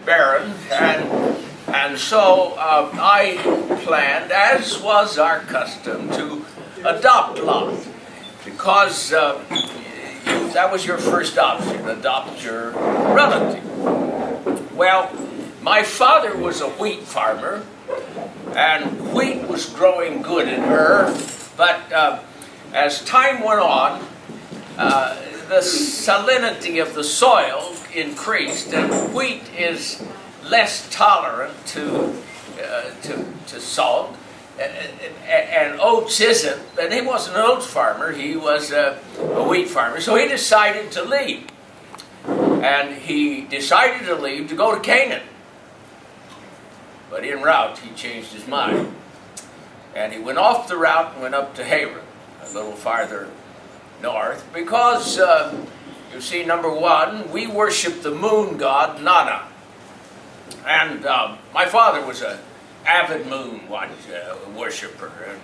barren, and so I planned, as was our custom, to adopt Lot, because that was your first option, adopt your relative. Well, my father was a wheat farmer, and wheat was growing good in but as time went on, the salinity of the soil increased, and wheat is less tolerant to salt, and oats isn't. And he wasn't an oats farmer; he was a wheat farmer. So he decided to leave, and he decided to leave to go to Canaan. But en route, he changed his mind, and he went off the route and went up to Haran, a little farther north, because you see, number one, we worship the moon god Nana, and my father was an avid moon worshiper, and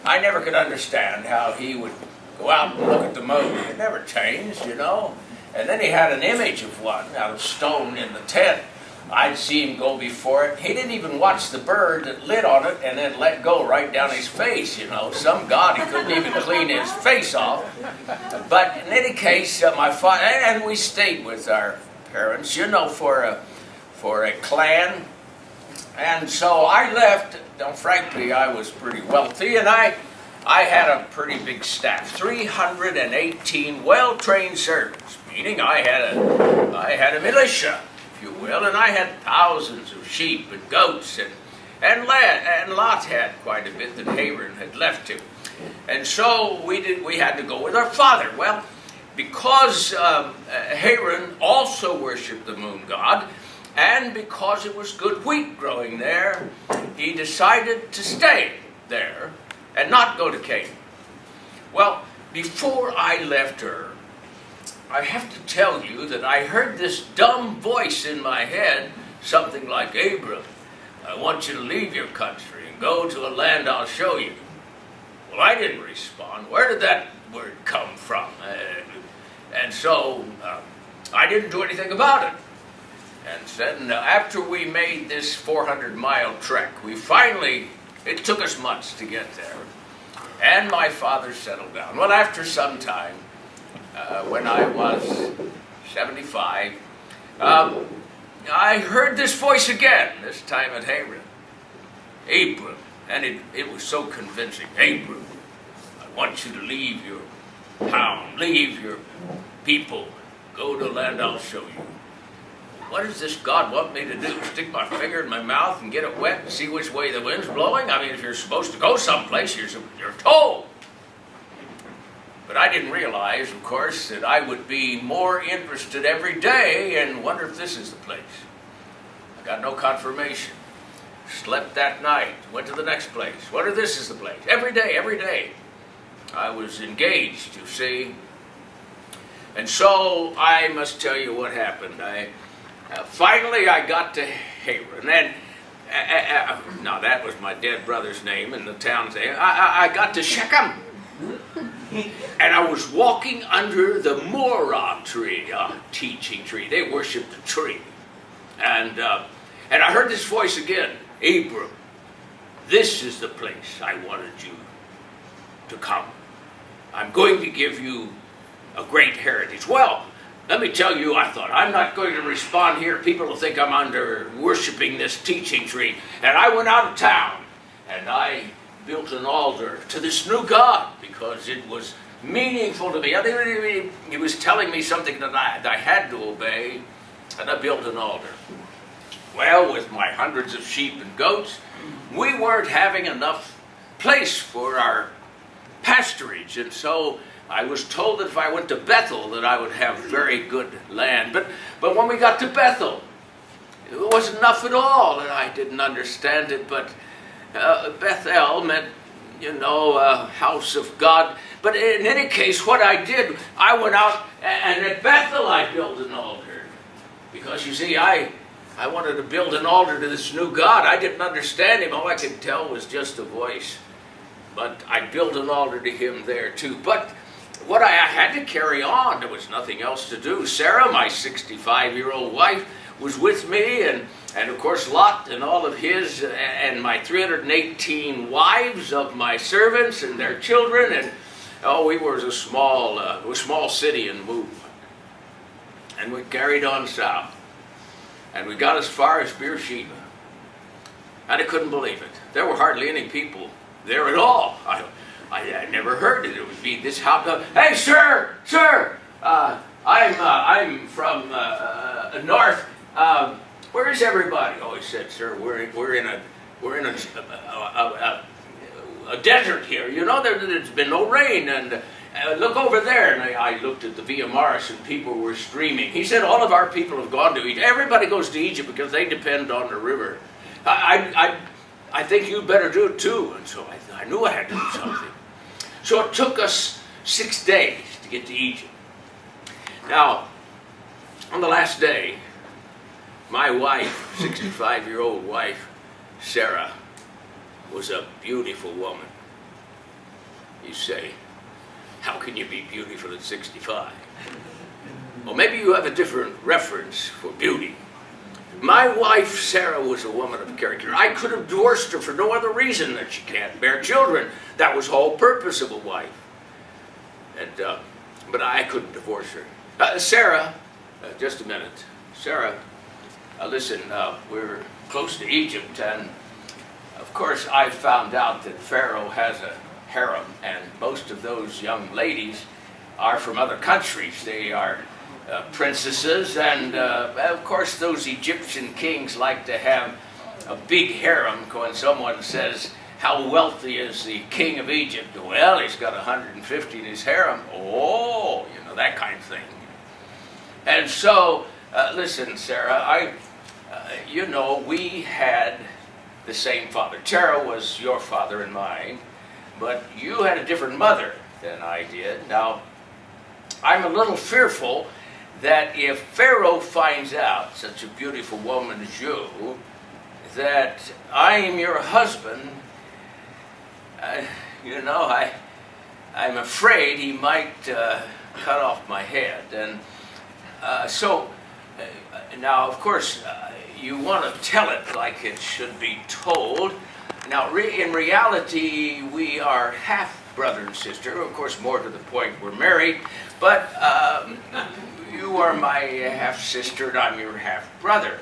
I never could understand how he would go out and look at the moon. It never changed, you know. And then he had an image of one out of stone in the tent. I'd see him go before it. He didn't even watch the bird that lit on it and then let go right down his face, you know. Some god, he couldn't even clean his face off. But in any case, my father, and we stayed with our parents, you know, for a clan. And so I left. Now, frankly, I was pretty wealthy, and I had a pretty big staff, 318 well-trained servants, meaning I had a militia, if you will, and I had thousands of sheep and goats, and Lot had quite a bit that Haran had left him. And so we had to go with our father. Well, because Haran also worshipped the moon god, and because it was good wheat growing there, he decided to stay there and not go to Canaan. Well, before I left I have to tell you that I heard this dumb voice in my head, something like, "Abram, I want you to leave your country and go to a land I'll show you." Well, I didn't respond. Where did that word come from? And so I didn't do anything about it. And then after we made this 400-mile trek, it took us months to get there, and my father settled down. Well, after some time, when I was 75, I heard this voice again, this time at Haran. "Abram," and it was so convincing. "Abram, I want you to leave your town, leave your people, go to a land I'll show you." What does this God want me to do? Stick my finger in my mouth and get it wet and see which way the wind's blowing? I mean, if you're supposed to go someplace, you're told. But I didn't realize, of course, that I would be more interested every day and wonder if this is the place. I got no confirmation. Slept that night, went to the next place. What if this is the place? Every day. I was engaged, you see. And so I must tell you what happened. Finally, I got to Haran, and now that was my dead brother's name and the town's name. I got to Shechem, and I was walking under the Morah tree, a teaching tree. They worshipped the tree, and I heard this voice again. "Abram, this is the place I wanted you to come. I'm going to give you a great heritage." Well, let me tell you, I thought, I'm not going to respond here. People will think I'm under worshiping this teaching tree. And I went out of town, and I built an altar to this new God, because it was meaningful to me. I think he was telling me something that I had to obey, and I built an altar. Well, with my hundreds of sheep and goats, we weren't having enough place for our pasturage, and so I was told that if I went to Bethel that I would have very good land. But when we got to Bethel, it wasn't enough at all, and I didn't understand it. But Bethel meant, house of God. But in any case, what I did, I went out, and at Bethel I built an altar. Because, you see, I wanted to build an altar to this new God. I didn't understand him. All I could tell was just a voice. But I built an altar to him there, too. But I had to carry on. There was nothing else to do. Sarah, my 65-year-old wife, was with me, and of course Lot and all of his, and my 318 wives of my servants and their children, and we were a small city in movement. And we carried on south, and we got as far as Beersheba. And I couldn't believe it. There were hardly any people there at all. I never heard it. It would be this how. Hey, sir, I'm from north. Where is everybody? Oh, he said, sir, we're in a desert here. You know, there's been no rain, and look over there. And I looked at the Via Maris, and people were streaming. He said, all of our people have gone to Egypt. Everybody goes to Egypt because they depend on the river. I think you better do it too. And so I knew I had to do something. So it took us 6 days to get to Egypt. Now, on the last day, my wife, 65-year-old wife, Sarah, was a beautiful woman. You say, how can you be beautiful at 65? Well, maybe you have a different reference for beauty. My wife, Sarah, was a woman of character. I could have divorced her for no other reason than she can't bear children. That was the whole purpose of a wife. But I couldn't divorce her. Sarah, just a minute. Sarah, listen, we're close to Egypt, and of course I found out that Pharaoh has a harem, and most of those young ladies are from other countries. They are princesses, and of course those Egyptian kings like to have a big harem. When someone says, how wealthy is the king of Egypt? Well, he's got 150 in his harem. Oh, you know, that kind of thing. And so, listen, Sarah, you know, we had the same father. Terah was your father and mine, but you had a different mother than I did. Now, I'm a little fearful that if Pharaoh finds out, such a beautiful woman as you, that I am your husband, you know, I'm afraid he might cut off my head. And so, now, of course, you want to tell it like it should be told. Now, in reality, we are half brother and sister. Of course, more to the point, we're married. But you are my half-sister, and I'm your half-brother.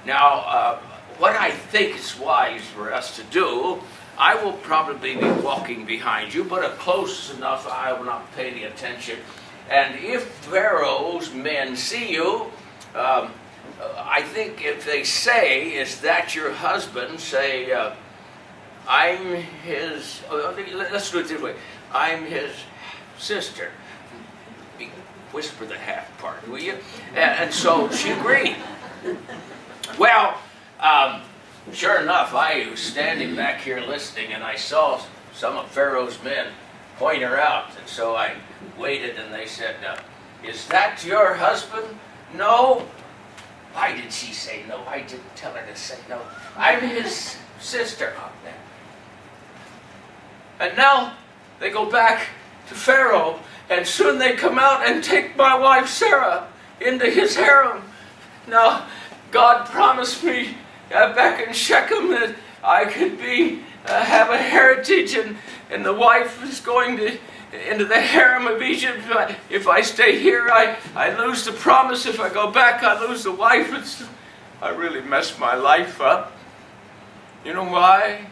Now, what I think is wise for us to do, I will probably be walking behind you, but close enough I will not pay the attention. And if Pharaoh's men see you, I think if they say, is that your husband, say, I'm his, let's do it this way, I'm his sister. Whisper the half part, will you? And so she agreed. Well, sure enough, I was standing back here listening, and I saw some of Pharaoh's men point her out. And so I waited, and they said, is that your husband? No. Why did she say no? I didn't tell her to say no. I'm his sister. And now they go back to Pharaoh, and soon they come out and take my wife Sarah into his harem. Now, God promised me back in Shechem that I could have a heritage, and the wife is going into the harem of Egypt. If I stay here, I lose the promise. If I go back, I lose the wife. I really messed my life up. You know why?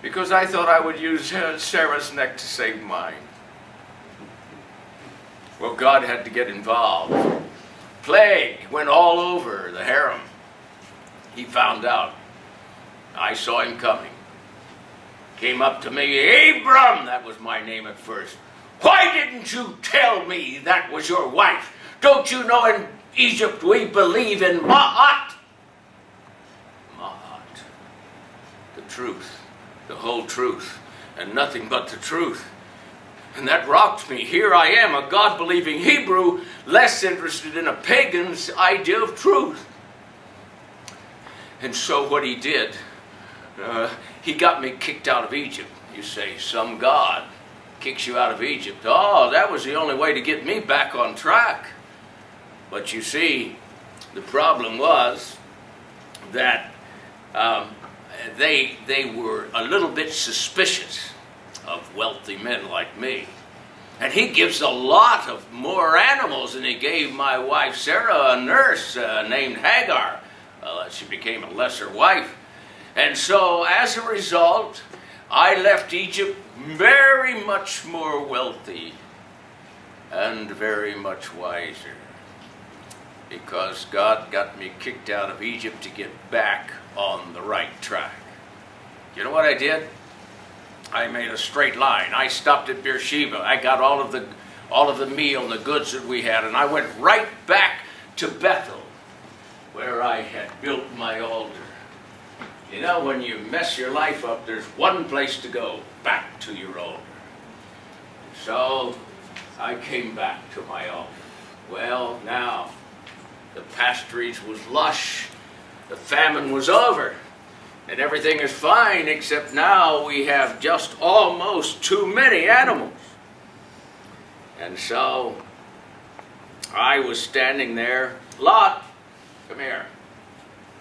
Because I thought I would use Sarah's neck to save mine. Well, God had to get involved. Plague went all over the harem. He found out. I saw him coming. Came up to me, Abram, that was my name at first. Why didn't you tell me that was your wife? Don't you know in Egypt we believe in Ma'at? Ma'at. The truth, the whole truth, and nothing but the truth. And that rocked me. Here I am, a God-believing Hebrew, less interested in a pagan's idea of truth. And so what he did, he got me kicked out of Egypt. You say, some God kicks you out of Egypt. Oh, that was the only way to get me back on track. But you see, The problem was that they were a little bit suspicious of wealthy men like me. And he gives a lot of more animals than he gave my wife Sarah, a nurse named Hagar. She became a lesser wife. And so as a result, I left Egypt very much more wealthy and very much wiser, because God got me kicked out of Egypt to get back on the right track. You know what I did? I made a straight line. I stopped at Beersheba. I got all of the meal and the goods that we had, and I went right back to Bethel, where I had built my altar. You know, when you mess your life up, there's one place to go, back to your altar. So I came back to my altar. Well, now, the pasturage was lush, the famine was over, and everything is fine, except now we have just almost too many animals. And so I was standing there. Lot, come here.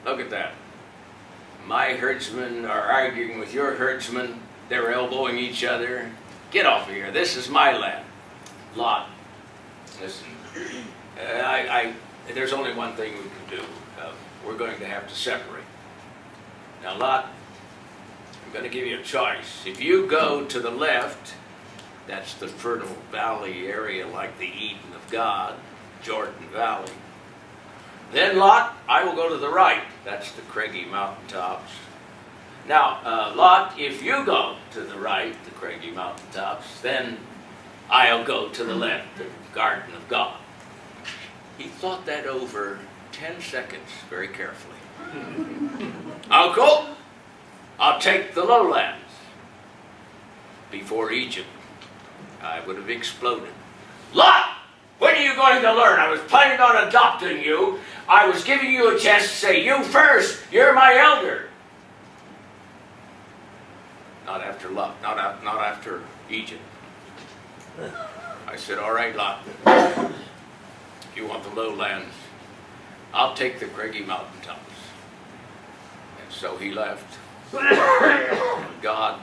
Look at that. My herdsmen are arguing with your herdsmen. They're elbowing each other. Get off of here. This is my land. Lot, listen. There's only one thing we can do. We're going to have to separate. Now, Lot, I'm going to give you a choice. If you go to the left, that's the fertile valley area like the Eden of God, Jordan Valley. Then, Lot, I will go to the right. That's the craggy mountaintops. Now, Lot, if you go to the right, the craggy mountaintops, then I'll go to the left, the Garden of God. He thought that over 10 seconds very carefully. Uncle, I'll take the lowlands. Before Egypt, I would have exploded. Lot, when are you going to learn? I was planning on adopting you. I was giving you a chance to say, you first, you're my elder. Not after Lot, not after Egypt. I said, all right, Lot, you want the lowlands, I'll take the craggy mountaintops. And so he left. God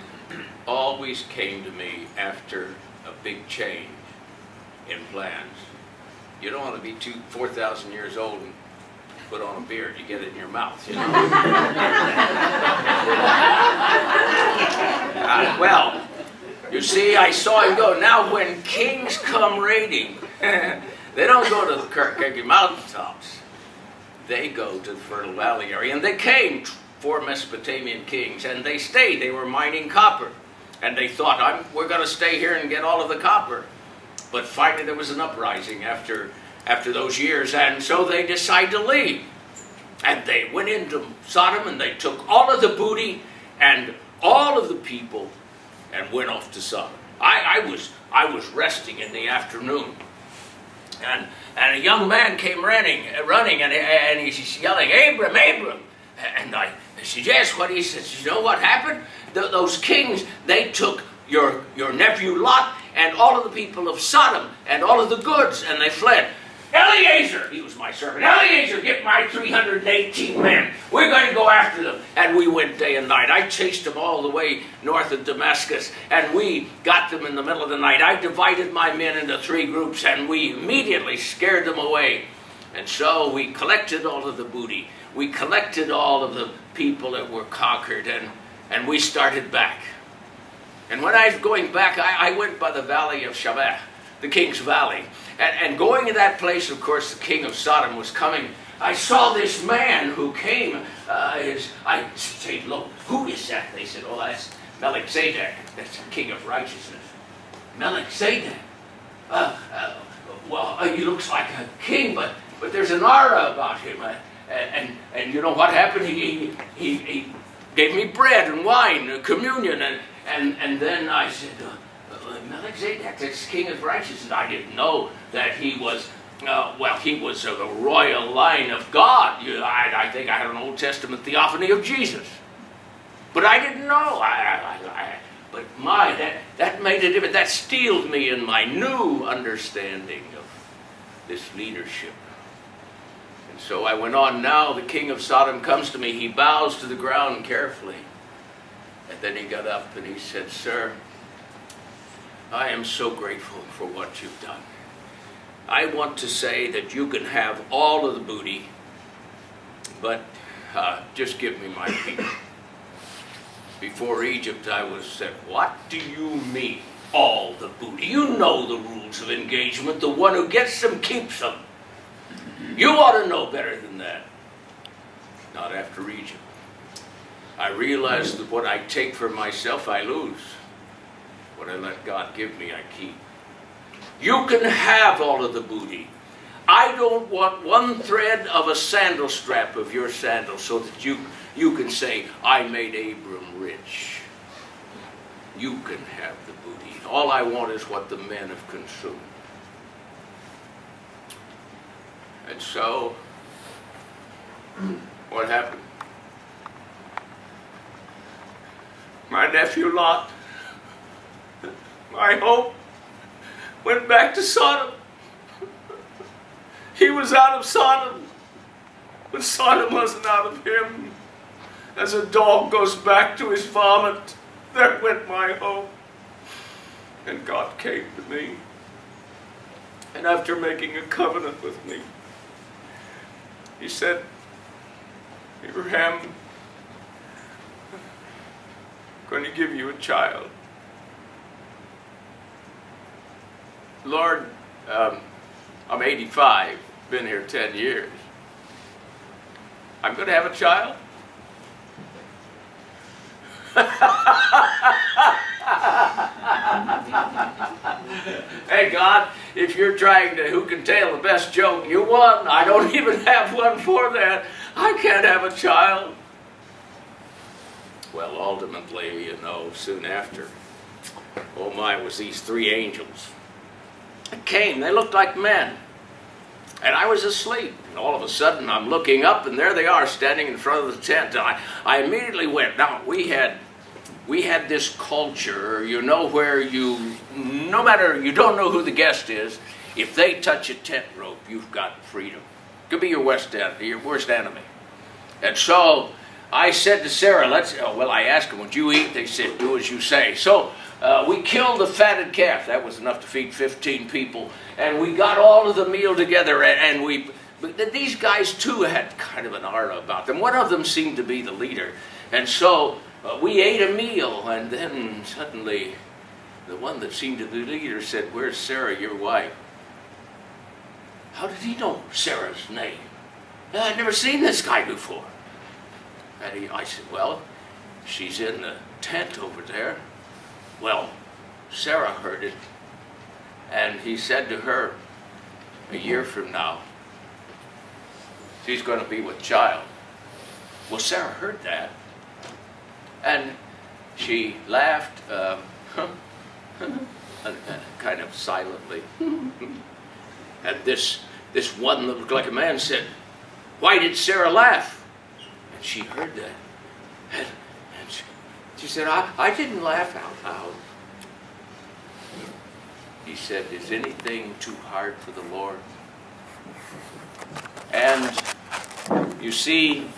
always came to me after a big change in plans. You don't want to be 4,000 years old and put on a beard. You get it in your mouth, you know. Well, you see, I saw him go. Now, when kings come raiding, they don't go to the craggy mountaintops. They go to the Fertile Valley area. And they came, 4 Mesopotamian kings, and they stayed. They were mining copper. And they thought, we're going to stay here and get all of the copper. But finally there was an uprising after those years, and so they decided to leave. And they went into Sodom, and they took all of the booty and all of the people and went off to Sodom. I was resting in the afternoon. And a young man came running, and he's yelling, Abram, Abram. And I said, yes, what? He says, you know what happened? Those kings, they took your nephew Lot and all of the people of Sodom and all of the goods, and they fled. Eliezer, he was my servant, Eliezer, get my 318 men. We're going to go after them. And we went day and night. I chased them all the way north of Damascus, and we got them in the middle of the night. I divided my men into 3 groups, and we immediately scared them away. And so we collected all of the booty. We collected all of the people that were conquered, and we started back. And when I was going back, I went by the valley of Shaveh, the King's Valley. And going to that place, of course, the king of Sodom was coming. I saw this man who came. I said, look, who is that? They said, oh, that's Melchizedek. That's the king of righteousness. Melchizedek. Well, he looks like a king, but there's an aura about him. And you know what happened? He gave me bread and wine, communion, and then I said, Melchizedek, that's king of righteousness. I didn't know that he was, he was of the royal line of God. I think I had an Old Testament theophany of Jesus. But I didn't know. But that made a difference. That steeled me in my new understanding of this leadership. And So I went on. Now the king of Sodom comes to me. He bows to the ground carefully. And then he got up and he said, "Sir, I am so grateful for what you've done. I want to say that you can have all of the booty, but just give me my people." Before Egypt, I was said, "What do you mean, all the booty? You know the rules of engagement. The one who gets them keeps them. You ought to know better than that." Not after Egypt. I realized that what I take for myself, I lose. What I let God give me, I keep. You can have all of the booty. I don't want one thread of a sandal strap of your sandal so that you can say, "I made Abram rich." You can have the booty. All I want is what the men have consumed. And so, what happened? My nephew Lot, my hope, went back to Sodom. He was out of Sodom, but Sodom wasn't out of him. As a dog goes back to his vomit, there went my hope. And God came to me. And after making a covenant with me, he said, "Abraham, I'm going to give you a child." Lord, I'm 85, been here 10 years. I'm going to have a child? Hey God, if you're trying to who can tell the best joke, you won. I don't even have one for that. I can't have a child. Well, ultimately, soon after, oh my, it was these three angels. They came, they looked like men. And I was asleep. And all of a sudden, I'm looking up, and there they are standing in front of the tent. And I immediately went. Now, we had this culture, where no matter, you don't know who the guest is, if they touch a tent rope, you've got freedom. Could be your worst enemy. And so I said to Sarah, I asked them, "Would you eat?" They said, "Do as you say." So we killed a fatted calf. That was enough to feed 15 people. And we got all of the meal together, but these guys too had kind of an aura about them. One of them seemed to be the leader. And so we ate a meal, and then suddenly the one that seemed to be the leader said, "Where's Sarah, your wife?" How did he know Sarah's name? I'd never seen this guy before. And I said, "Well, she's in the tent over there." Well, Sarah heard it, and he said to her, "A year from now, she's going to be with child." Well, Sarah heard that, and she laughed, kind of silently. And this one that looked like a man said, "Why did Sarah laugh?" And she heard that, and she said, I didn't laugh out loud." He said, "Is anything too hard for the Lord?" And you see,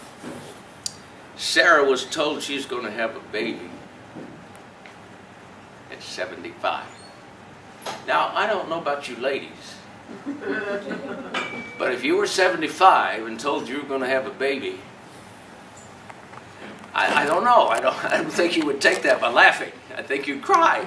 Sarah was told she's going to have a baby at 75. Now, I don't know about you ladies, but if you were 75 and told you were going to have a baby, I don't know. I don't think you would take that by laughing. I think you'd cry.